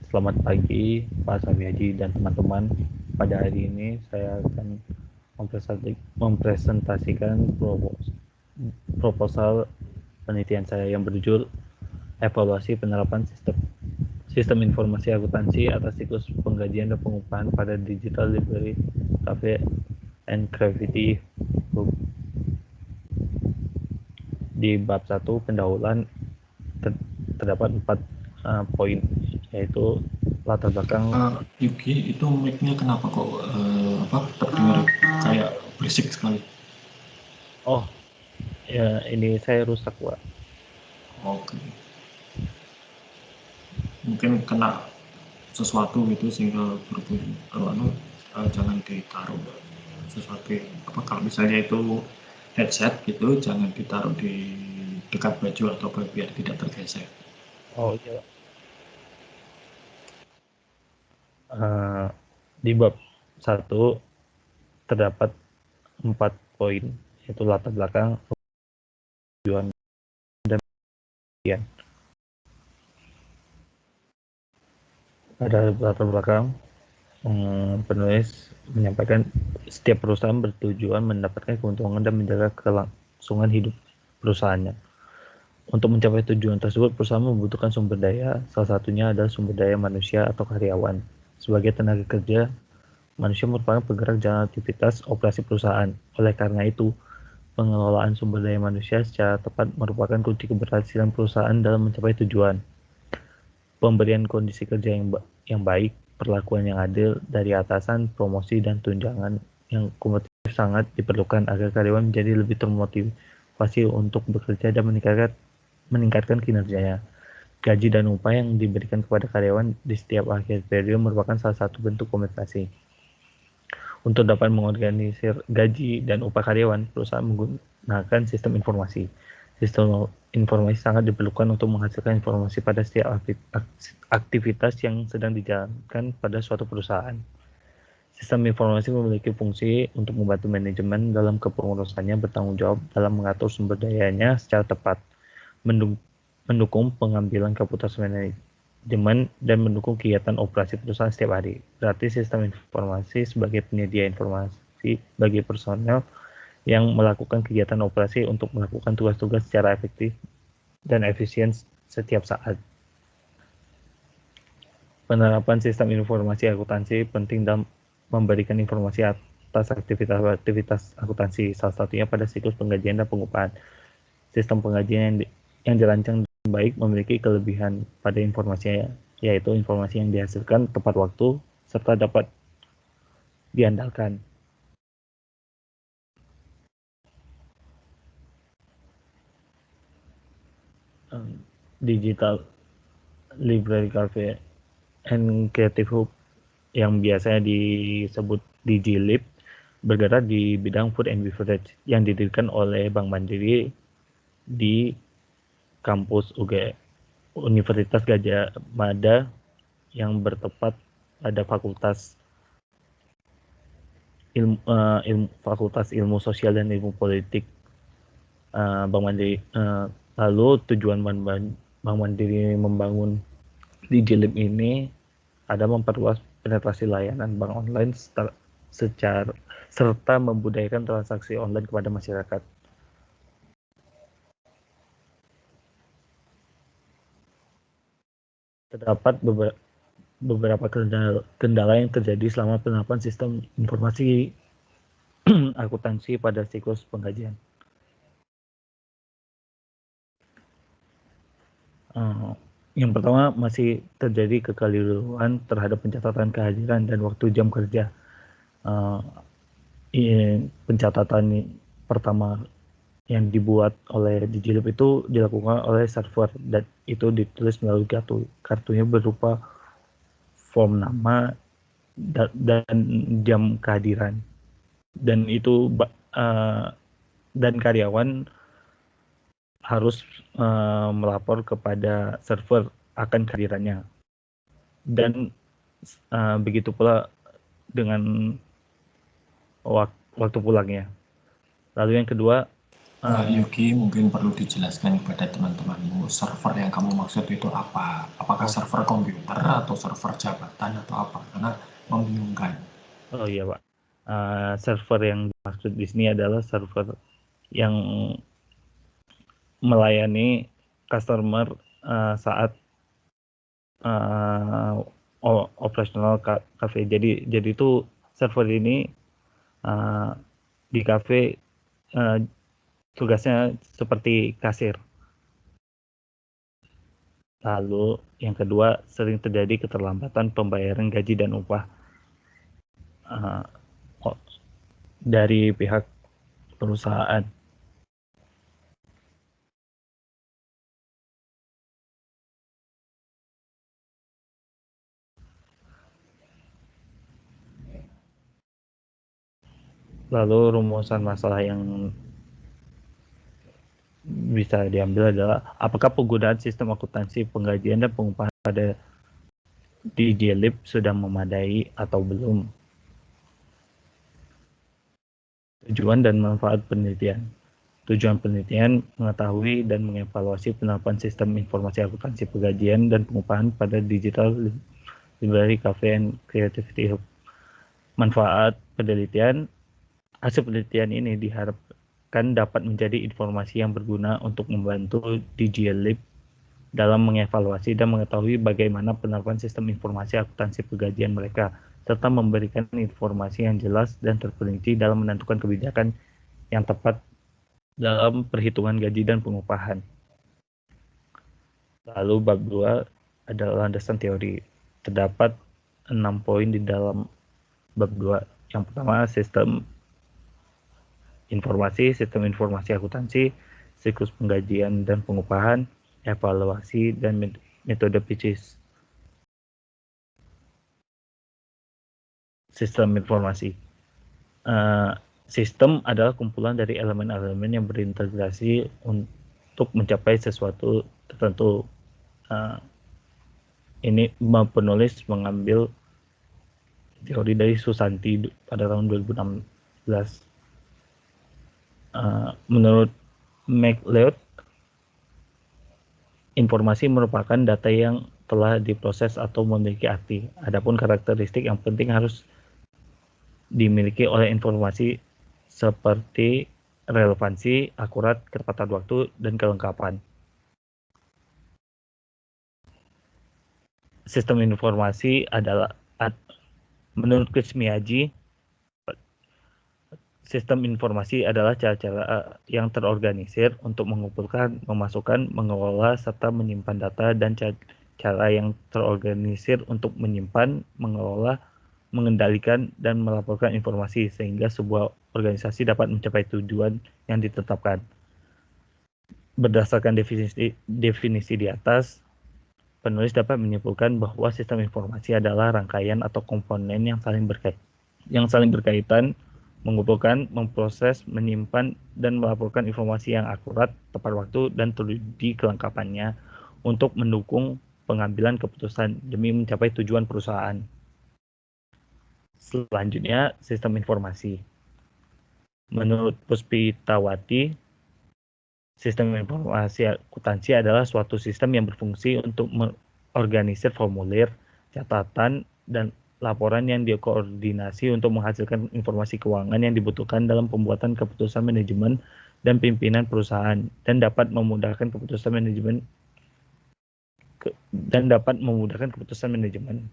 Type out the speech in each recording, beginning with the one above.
Selamat pagi Pak Samyadi dan teman-teman. Pada hari ini saya akan mempresentasikan proposal penelitian saya yang berjudul Evaluasi Penerapan Sistem Informasi Akuntansi atas siklus penggajian dan pengupahan pada Digital Library Cafe and Gravity Group. Di bab 1 pendahuluan terdapat 4 poin, yaitu latar belakang. Yuki, itu mic-nya kenapa kok terdengar kayak berisik sekali? Oh ya, ini saya rusak Pak. Oke. Mungkin kena sesuatu gitu sehingga berbunyi. Kalau jangan ditaruh sesuatu kalau misalnya itu headset gitu, jangan ditaruh di dekat baju atau biar tidak tergesek. Oh iya. Di bab 1 terdapat 4 poin, yaitu latar belakang, tujuan, dan penelitian. Pada latar belakang, penulis menyampaikan setiap perusahaan bertujuan mendapatkan keuntungan dan menjaga kelangsungan hidup perusahaannya. Untuk mencapai tujuan tersebut, perusahaan membutuhkan sumber daya, salah satunya adalah sumber daya manusia atau karyawan. Sebagai tenaga kerja, manusia merupakan penggerak jalan aktivitas operasi perusahaan. Oleh karena itu, pengelolaan sumber daya manusia secara tepat merupakan kunci keberhasilan perusahaan dalam mencapai tujuan. Pemberian kondisi kerja yang baik, perlakuan yang adil dari atasan, promosi, dan tunjangan yang kompetitif sangat diperlukan agar karyawan menjadi lebih termotivasi untuk bekerja dan meningkatkan kinerjanya. Gaji dan upah yang diberikan kepada karyawan di setiap akhir periode merupakan salah satu bentuk kompensasi. Untuk dapat mengorganisir gaji dan upah karyawan, perusahaan menggunakan sistem informasi. Sistem informasi sangat diperlukan untuk menghasilkan informasi pada setiap aktivitas yang sedang dijalankan pada suatu perusahaan. Sistem informasi memiliki fungsi untuk membantu manajemen dalam kepengurusannya bertanggung jawab dalam mengatur sumber dayanya secara tepat, mendukung pengambilan keputusan manajemen, dan mendukung kegiatan operasi perusahaan setiap hari. Berarti sistem informasi sebagai penyedia informasi bagi personel yang melakukan kegiatan operasi untuk melakukan tugas-tugas secara efektif dan efisien setiap saat. Penerapan sistem informasi akuntansi penting dalam memberikan informasi atas aktivitas akuntansi, salah satunya pada siklus penggajian dan pengupahan. Sistem penggajian yang dirancang dengan baik memiliki kelebihan pada informasinya, yaitu informasi yang dihasilkan tepat waktu serta dapat diandalkan. Digital Library Cafe and Creative Hub yang biasanya disebut DigiLib bergerak di bidang food and beverage yang didirikan oleh Bank Mandiri di kampus Universitas Gadjah Mada yang bertempat pada Fakultas Ilmu Sosial dan Ilmu Politik Bank Mandiri. Lalu tujuan Bank Mandiri membangun DigiLib ini ada memperluas penetrasi layanan bank online serta membudayakan transaksi online kepada masyarakat. Terdapat beberapa kendala yang terjadi selama penerapan sistem informasi akuntansi pada siklus penggajian. Yang pertama, masih terjadi kekeliruan terhadap pencatatan kehadiran dan waktu jam kerja. Pencatatan pertama yang dibuat oleh DigiLib itu dilakukan oleh server dan itu ditulis melalui kartunya berupa form nama dan jam kehadiran, dan itu dan karyawan harus melapor kepada server akan kehadirannya, dan begitu pula dengan waktu pulangnya. Lalu yang kedua, Yuki, mungkin perlu dijelaskan kepada teman-temanmu, server yang kamu maksud itu apa? Apakah Oh, server komputer atau server jabatan atau apa? Karena membingungkan. oh iya Pak. Server yang dimaksud di sini adalah server yang melayani customer saat operasional cafe. Jadi itu server ini di cafe tugasnya seperti kasir. Lalu yang kedua, sering terjadi keterlambatan pembayaran gaji dan upah dari pihak perusahaan. Lalu rumusan masalah yang bisa diambil adalah apakah penggunaan sistem akuntansi penggajian dan pengupahan pada di JLIP sudah memadai atau belum. Tujuan dan manfaat penelitian. Tujuan penelitian mengetahui dan mengevaluasi penerapan sistem informasi akuntansi penggajian dan pengupahan pada digital library cafe and creativity hub. Manfaat penelitian. Hasil penelitian ini diharapkan dapat menjadi informasi yang berguna untuk membantu DigiLib dalam mengevaluasi dan mengetahui bagaimana penerapan sistem informasi akuntansi penggajian mereka, serta memberikan informasi yang jelas dan terperinci dalam menentukan kebijakan yang tepat dalam perhitungan gaji dan pengupahan. Lalu bab 2 adalah landasan teori. Terdapat 6 poin di dalam bab 2. Yang pertama, sistem informasi akuntansi, siklus penggajian dan pengupahan, evaluasi, dan metode PICIS. Sistem informasi. Sistem adalah kumpulan dari elemen-elemen yang berintegrasi untuk mencapai sesuatu tertentu. Ini penulis mengambil teori dari Susanti pada tahun 2016. Menurut MacLeod, informasi merupakan data yang telah diproses atau memiliki arti. Adapun karakteristik yang penting harus dimiliki oleh informasi seperti relevansi, akurat, ketepatan waktu, dan kelengkapan. Sistem informasi adalah, menurut Chris Miyaji, sistem informasi adalah cara-cara yang terorganisir untuk mengumpulkan, memasukkan, mengelola, serta menyimpan data, dan cara yang terorganisir untuk menyimpan, mengelola, mengendalikan, dan melaporkan informasi sehingga sebuah organisasi dapat mencapai tujuan yang ditetapkan. Berdasarkan definisi di atas, penulis dapat menyimpulkan bahwa sistem informasi adalah rangkaian atau komponen yang saling berkaitan, mengumpulkan, memproses, menyimpan, dan melaporkan informasi yang akurat, tepat waktu, dan teruji kelengkapannya untuk mendukung pengambilan keputusan demi mencapai tujuan perusahaan. Selanjutnya, sistem informasi. Menurut Puspitawati, sistem informasi akuntansi adalah suatu sistem yang berfungsi untuk mengorganisir formulir, catatan, dan laporan yang dikoordinasi untuk menghasilkan informasi keuangan yang dibutuhkan dalam pembuatan keputusan manajemen dan pimpinan perusahaan dan dapat memudahkan keputusan manajemen.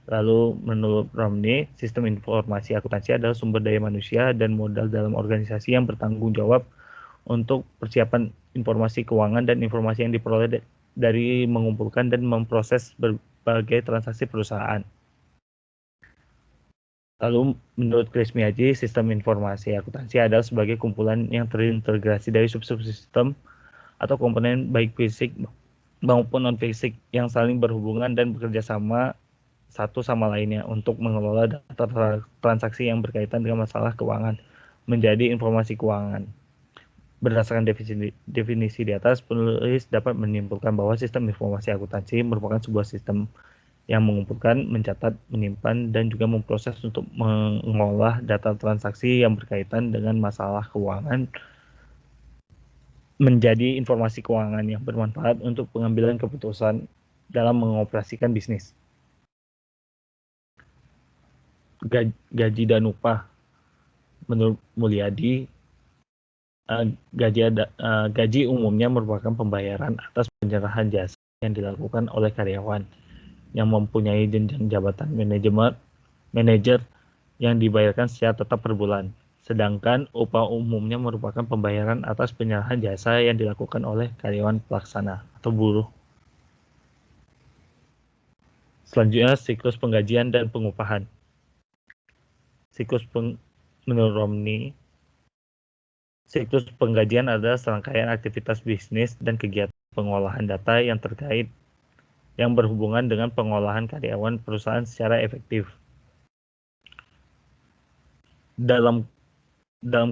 Lalu menurut Romney, sistem informasi akuntansi adalah sumber daya manusia dan modal dalam organisasi yang bertanggung jawab untuk persiapan informasi keuangan dan informasi yang diperoleh dari mengumpulkan dan memproses berbagai transaksi perusahaan. Lalu menurut Chris Miyaji, sistem informasi akuntansi adalah sebagai kumpulan yang terintegrasi dari subsistem atau komponen baik fisik maupun non-fisik yang saling berhubungan dan bekerja sama satu sama lainnya untuk mengelola data transaksi yang berkaitan dengan masalah keuangan menjadi informasi keuangan. Berdasarkan definisi di atas, penulis dapat menyimpulkan bahwa sistem informasi akuntansi merupakan sebuah sistem yang mengumpulkan, mencatat, menyimpan, dan juga memproses untuk mengolah data transaksi yang berkaitan dengan masalah keuangan menjadi informasi keuangan yang bermanfaat untuk pengambilan keputusan dalam mengoperasikan bisnis. Gaji dan upah. Menurut Mulyadi, gaji umumnya merupakan pembayaran atas penyerahan jasa yang dilakukan oleh karyawan yang mempunyai jenjang jabatan manajer yang dibayarkan secara tetap per bulan. Sedangkan upah umumnya merupakan pembayaran atas penyerahan jasa yang dilakukan oleh karyawan pelaksana atau buruh. Selanjutnya, siklus penggajian dan pengupahan. Menurut Romney, siklus penggajian adalah serangkaian aktivitas bisnis dan kegiatan pengolahan data yang terkait yang berhubungan dengan pengolahan karyawan perusahaan secara efektif. Dalam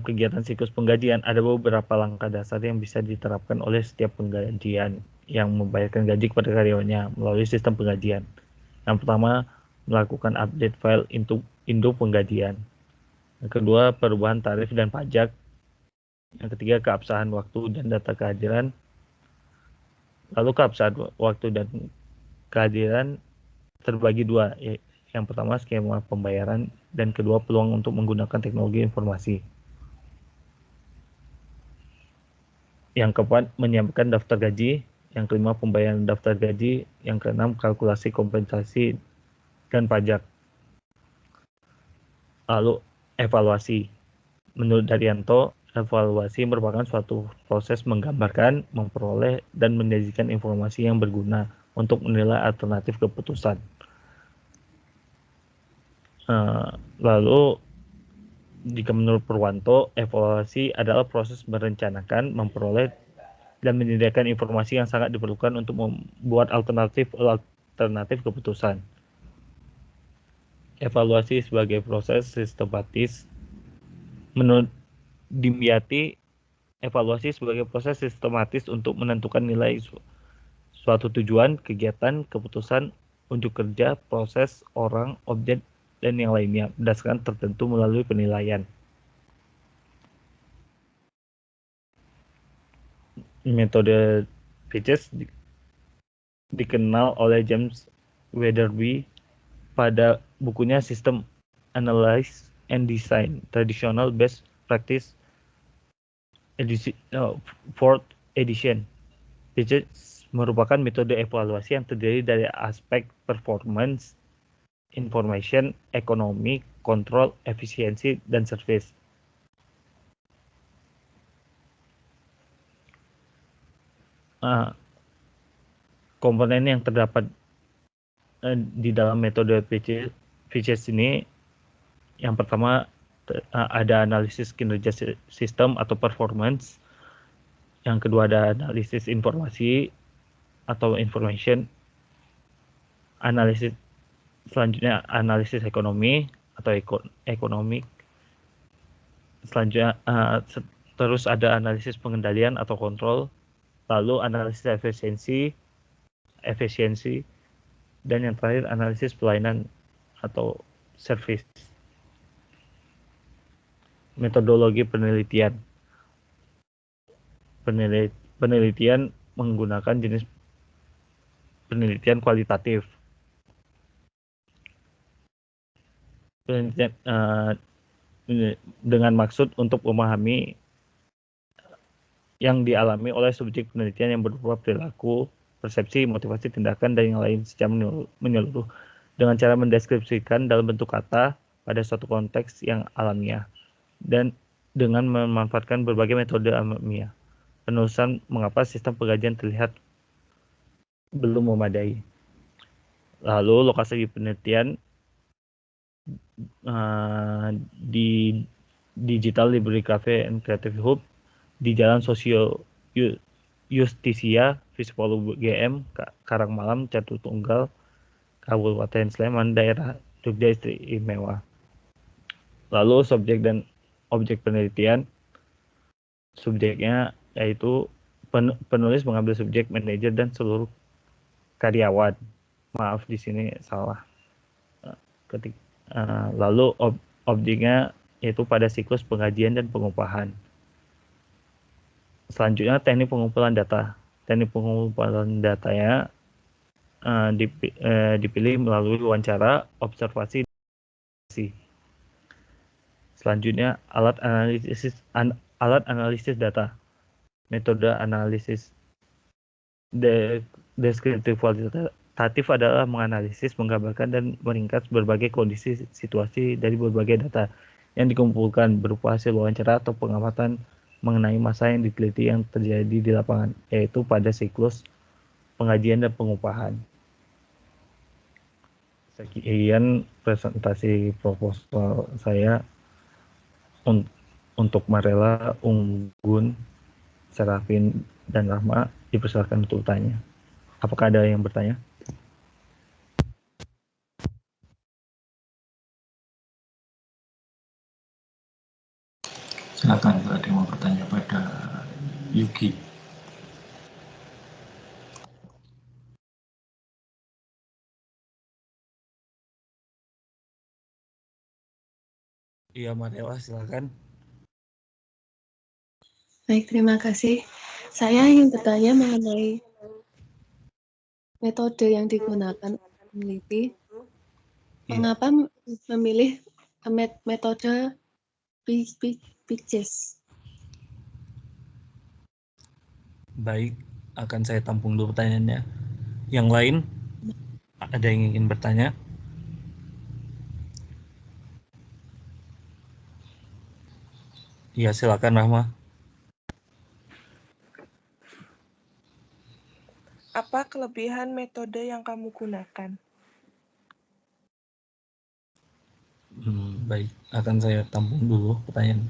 kegiatan siklus penggajian, ada beberapa langkah dasar yang bisa diterapkan oleh setiap penggajian yang membayarkan gaji kepada karyawannya melalui sistem penggajian. Yang pertama, melakukan update file induk penggajian. Yang kedua, perubahan tarif dan pajak. Yang ketiga, keabsahan waktu dan data kehadiran. Lalu keabsahan waktu dan kehadiran terbagi dua. Yang pertama, skema pembayaran, dan kedua, peluang untuk menggunakan teknologi informasi. Yang keempat, menyiapkan daftar gaji. Yang kelima, pembayaran daftar gaji. Yang keenam, kalkulasi kompensasi dan pajak. Lalu, evaluasi. Menurut Daryanto, evaluasi merupakan suatu proses menggambarkan, memperoleh, dan menyajikan informasi yang berguna untuk menilai alternatif keputusan. Lalu, jika menurut Purwanto, evaluasi adalah proses merencanakan, memperoleh, dan menyediakan informasi yang sangat diperlukan untuk membuat alternatif keputusan. Evaluasi sebagai proses sistematis. Menurut Dimyati, evaluasi sebagai proses sistematis untuk menentukan nilai suatu tujuan, kegiatan, keputusan, unjuk kerja, proses, orang, objek, dan yang lainnya berdasarkan tertentu melalui penilaian. Metode Pitches dikenal oleh James Weatherby pada bukunya System Analysis and Design, Traditional Best Practice, Fourth Edition. Pitches merupakan metode evaluasi yang terdiri dari aspek performance, information, ekonomi, kontrol, efisiensi, dan service. Komponen yang terdapat di dalam metode Pitches ini, yang pertama ada analisis kinerja sistem atau performance. Yang kedua ada analisis informasi atau information. Selanjutnya analisis ekonomi atau economic. Selanjutnya terus ada analisis pengendalian atau kontrol. Lalu analisis efisiensi, dan yang terakhir analisis pelayanan atau service. Metodologi penelitian. Penelitian menggunakan jenis penelitian kualitatif. Penelitian dengan maksud untuk memahami yang dialami oleh subjek penelitian yang berupa perilaku, persepsi, motivasi, tindakan, dan yang lain secara menyeluruh dengan cara mendeskripsikan dalam bentuk kata pada suatu konteks yang alamiah dan dengan memanfaatkan berbagai metode alamiah. Penelusuran mengapa sistem penggajian terlihat belum memadai. Lalu lokasi penelitian di Digital Library Cafe and Creative Hub di Jalan Sosio Justisia, Visipolu GM, Karangmalam, Catu Tunggal, Kabupaten Sleman, daerah Jogja Istimewa. Lalu subjek dan objek penelitian. Subjeknya yaitu penulis mengambil subjek, manajer, dan seluruh karyawan. Maaf di sini salah. Lalu objeknya yaitu pada siklus penggajian dan pengupahan. Selanjutnya teknik pengumpulan data. Teknik pengumpulan datanya dipilih melalui wawancara, observasi. Selanjutnya alat analisis data. Metode analisis deskriptif kualitatif adalah menganalisis, menggambarkan, dan meringkas berbagai kondisi situasi dari berbagai data yang dikumpulkan berupa hasil wawancara atau pengamatan mengenai masa yang diteliti yang terjadi di lapangan, yaitu pada siklus pengajian dan pengupahan. Sekian presentasi proposal saya untuk Marela, Unggun, Serafin, dan Rahma. Dipersilakan untuk bertanya. Apakah ada yang bertanya? Silakan kalau ada yang mau bertanya pada Yuki. Iya, Marela, silakan. Baik, terima kasih. Saya ingin bertanya mengenai metode yang digunakan peneliti. Mengapa memilih metode PICES? Baik, akan saya tampung dulu pertanyaannya. Yang lain, ada yang ingin bertanya? Iya, silakan Rahma. Apa kelebihan metode yang kamu gunakan? Baik, akan saya tampung dulu pertanyaan.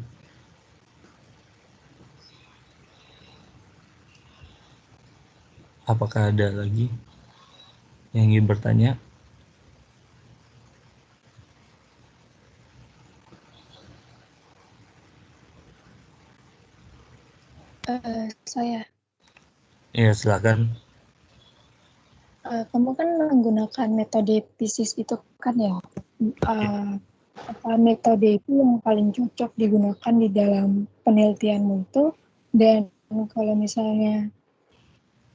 Apakah ada lagi yang ingin bertanya? Saya. Ya, silakan. Kamu kan menggunakan metode PICES itu kan ya. Apa metode itu yang paling cocok digunakan di dalam penelitianmu itu, dan kalau misalnya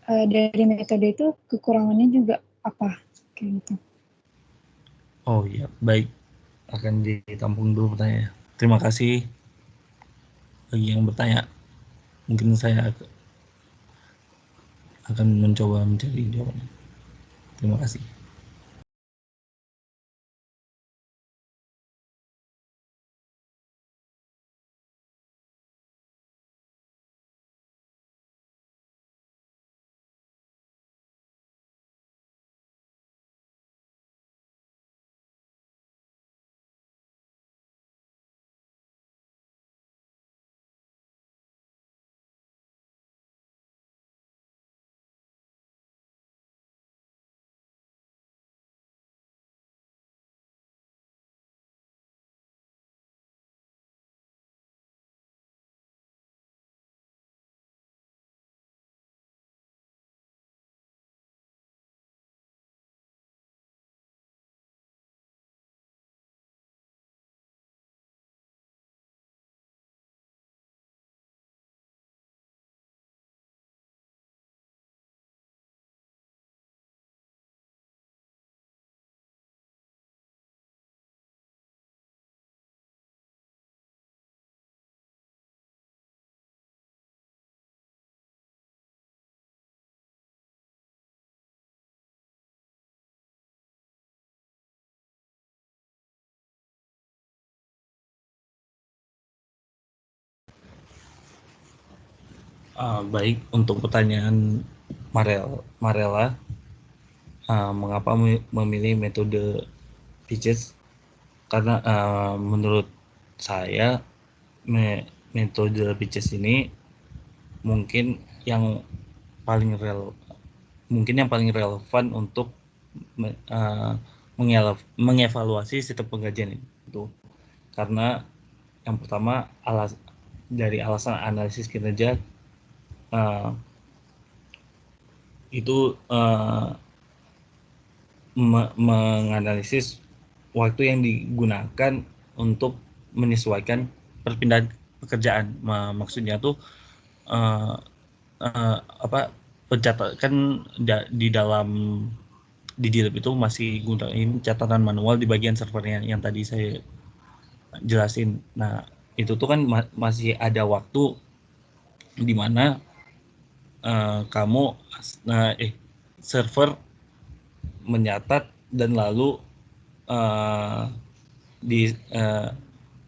dari metode itu kekurangannya juga apa kayak gitu. Oh iya, baik, akan ditampung dulu pertanyaannya. Terima kasih bagi yang bertanya. Mungkin saya akan mencoba mencari jawabannya. Terima kasih. Baik, untuk pertanyaan Marela, mengapa memilih metode PICES? Karena menurut saya metode PICES ini mungkin yang paling relevan untuk mengevaluasi sistem pengkajian itu. Karena yang pertama dari alasan analisis kinerja itu menganalisis waktu yang digunakan untuk menyesuaikan perpindahan pekerjaan. Maksudnya tuh apa pencatatan di dalam di DLab itu masih gunain catatan manual di bagian servernya yang tadi saya jelasin. Nah, itu tuh kan masih ada waktu di mana server menyatat dan lalu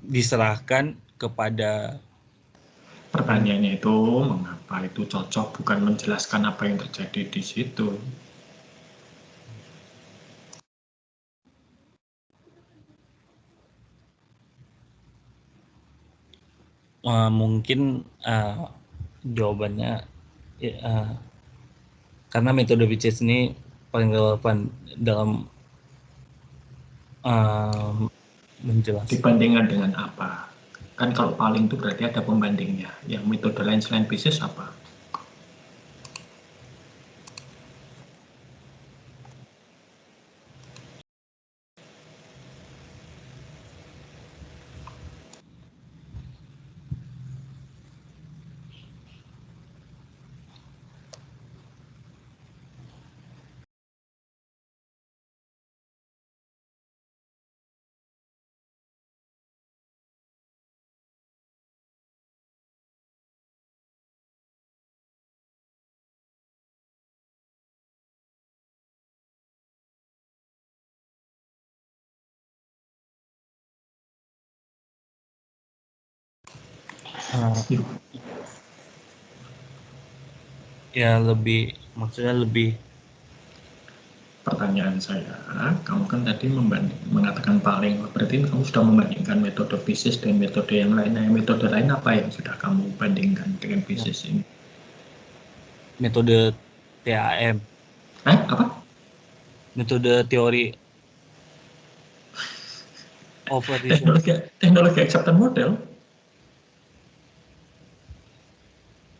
diserahkan kepada. Pertanyaannya itu mengapa itu cocok, bukan menjelaskan apa yang terjadi di situ. Mungkin jawabannya karena metode PCS ini paling relevan dalam menjelaskan. Dibandingkan dengan apa? Kan kalau paling itu berarti ada pembandingnya. Yang metode lain selain PCS apa? Ya maksudnya lebih. Pertanyaan saya, kamu kan tadi mengatakan paling, berarti kamu sudah membandingkan metode PCS dan metode yang lain. Nah, metode lain apa yang sudah kamu bandingkan dengan PCS ini? Metode TAM. Apa? Metode teori teknologi acceptance model.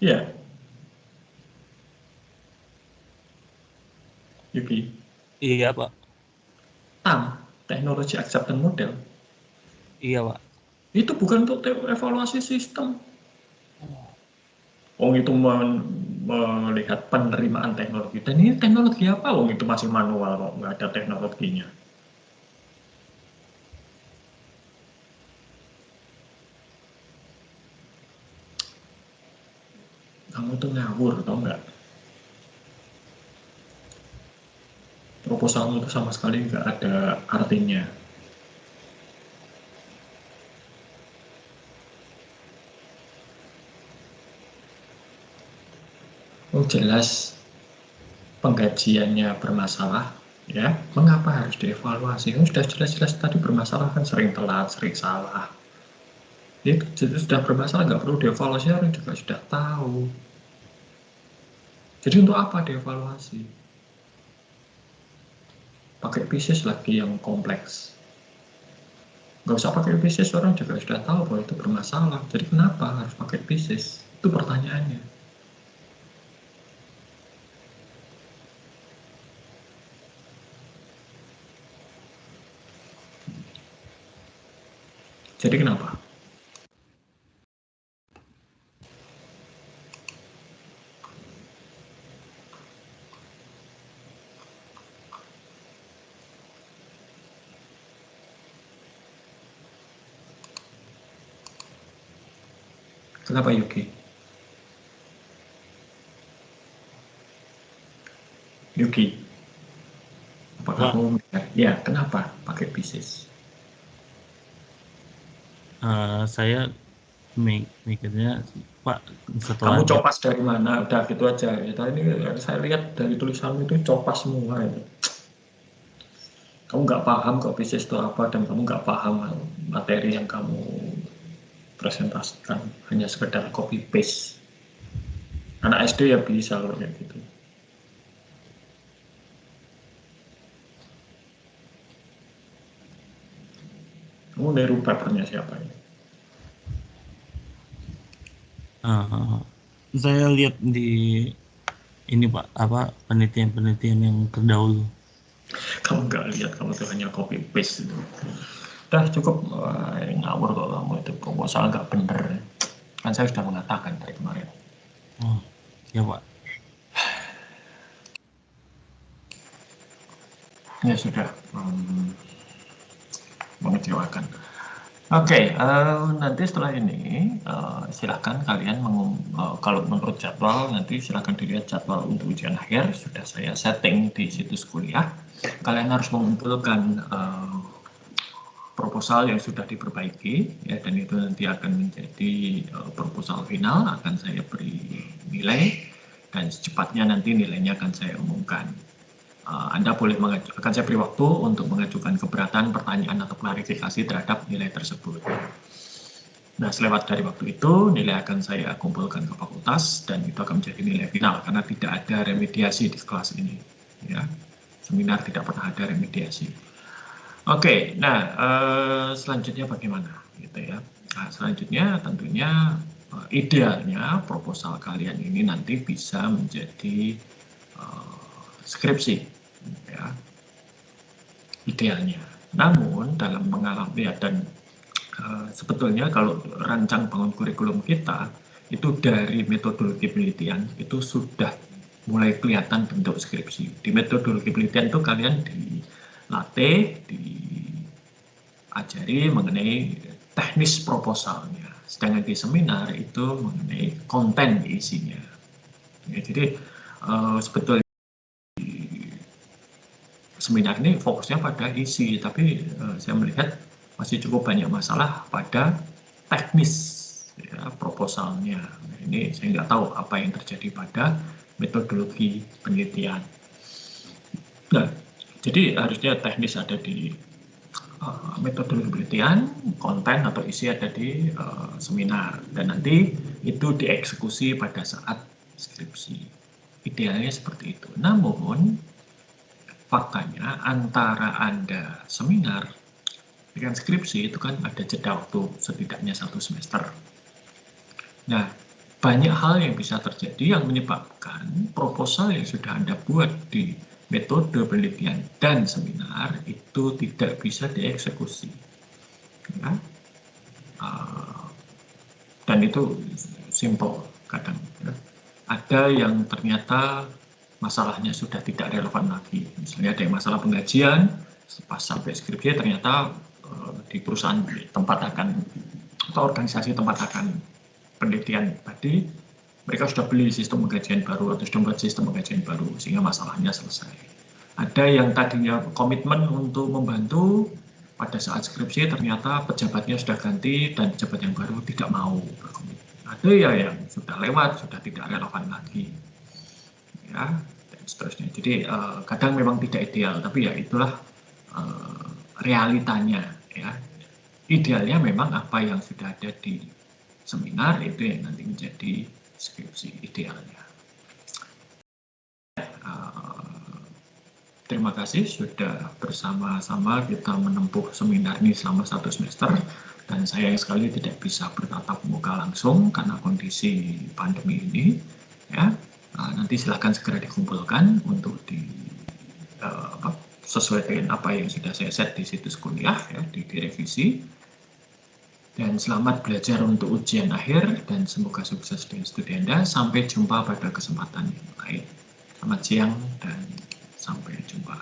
Ya. Yuki. Iya, Pak. TAM, teknologi acceptance model. Iya, Pak. Itu bukan untuk evaluasi sistem. Itu melihat penerimaan teknologi. Dan ini teknologi apa? Itu masih manual kok, nggak ada teknologinya. Kamu tuh ngawur, tau nggak? Proposalmu itu sama sekali nggak ada artinya. Jelas pengkajiannya bermasalah, ya. Mengapa harus dievaluasi? Sudah jelas-jelas tadi bermasalah, kan sering telat, sering salah. Itu sudah bermasalah, nggak perlu dievaluasi, orang juga sudah tahu. Jadi untuk apa dievaluasi? Pakai PCS lagi yang kompleks. Nggak usah pakai PCS, orang juga sudah tahu bahwa itu bermasalah. Jadi kenapa harus pakai PCS? Itu pertanyaannya. Jadi kenapa? Kenapa Yuki? Yuki, apakah kamu ya kenapa pakai PCS? Saya mikirnya, Pak, setelah kamu copas dari mana? Udah gitu aja. Ini saya lihat dari tulisanmu itu copas semua itu. Kamu nggak paham kok PCS itu apa, dan kamu nggak paham materi yang kamu presentasikan, hanya sekedar copy paste. Anak SD ya bisa kalau kayak gitu. Kamu niru papernya siapa ini? Saya lihat di ini, Pak, penelitian yang terdahulu. Kamu nggak lihat, kamu tuh hanya copy paste itu. Udah cukup, ngawur kok kamu, itu proposal nggak bener. Kan saya sudah mengatakan dari kemarin. Oh, ya Pak. Ya sudah, mengecewakan. Oke, nanti setelah ini silakan kalian kalau menurut jadwal nanti silakan dilihat jadwal untuk ujian akhir sudah saya setting di situs kuliah. Kalian harus mengumpulkan proposal yang sudah diperbaiki ya, dan itu nanti akan menjadi proposal final, akan saya beri nilai dan secepatnya nanti nilainya akan saya umumkan. Anda boleh akan saya beri waktu untuk mengajukan keberatan, pertanyaan atau klarifikasi terhadap nilai tersebut. Nah, selewat dari waktu itu nilai akan saya kumpulkan ke fakultas dan itu akan menjadi nilai final karena tidak ada remediasi di kelas ini. Ya, seminar tidak pernah ada remediasi. Oke, nah selanjutnya bagaimana, gitu ya? Nah, selanjutnya tentunya idealnya proposal kalian ini nanti bisa menjadi skripsi, ya, idealnya. Namun dalam mengalami dan sebetulnya kalau rancang bangun kurikulum kita itu dari metodologi penelitian itu sudah mulai kelihatan bentuk skripsi. Di metodologi penelitian itu kalian dilatih, diajari mengenai teknis proposalnya. Sedangkan di seminar itu mengenai konten isinya. Ya, jadi sebetulnya seminar ini fokusnya pada isi, tapi saya melihat masih cukup banyak masalah pada teknis ya, proposalnya. Nah, ini saya nggak tahu apa yang terjadi pada metodologi penelitian. Nah, jadi harusnya teknis ada di metodologi penelitian, konten atau isi ada di seminar, dan nanti itu dieksekusi pada saat skripsi. Idealnya seperti itu. Namun faktanya antara Anda seminar dengan skripsi itu kan ada jeda waktu setidaknya 1 semester. Nah, banyak hal yang bisa terjadi yang menyebabkan proposal yang sudah Anda buat di metode penelitian dan seminar itu tidak bisa dieksekusi. Ya. Dan itu simple kadang. Ya. Ada yang ternyata masalahnya sudah tidak relevan lagi. Misalnya ada yang masalah pengajian, pas sampai skripsi ternyata di perusahaan tempat akan atau organisasi tempat akan penelitian tadi mereka sudah beli sistem pengajian baru atau sudah membuat sistem pengajian baru sehingga masalahnya selesai. Ada yang tadinya komitmen untuk membantu, pada saat skripsi ternyata pejabatnya sudah ganti dan pejabat yang baru tidak mau berkomitmen. Ada ya yang sudah lewat, sudah tidak relevan lagi. Ya, dan seterusnya. Jadi kadang memang tidak ideal, tapi ya itulah realitanya. Ya, idealnya memang apa yang sudah ada di seminar itu yang nanti menjadi skripsi idealnya. Terima kasih sudah bersama-sama kita menempuh seminar ini selama 1 semester, dan sayang sekali tidak bisa bertatap muka langsung karena kondisi pandemi ini. Ya. Nanti silahkan segera dikumpulkan untuk sesuai dengan apa yang sudah saya set di situs kuliah, ya, direvisi. Dan selamat belajar untuk ujian akhir dan semoga sukses dengan studi Anda. Sampai jumpa pada kesempatan yang lain. Selamat siang dan sampai jumpa.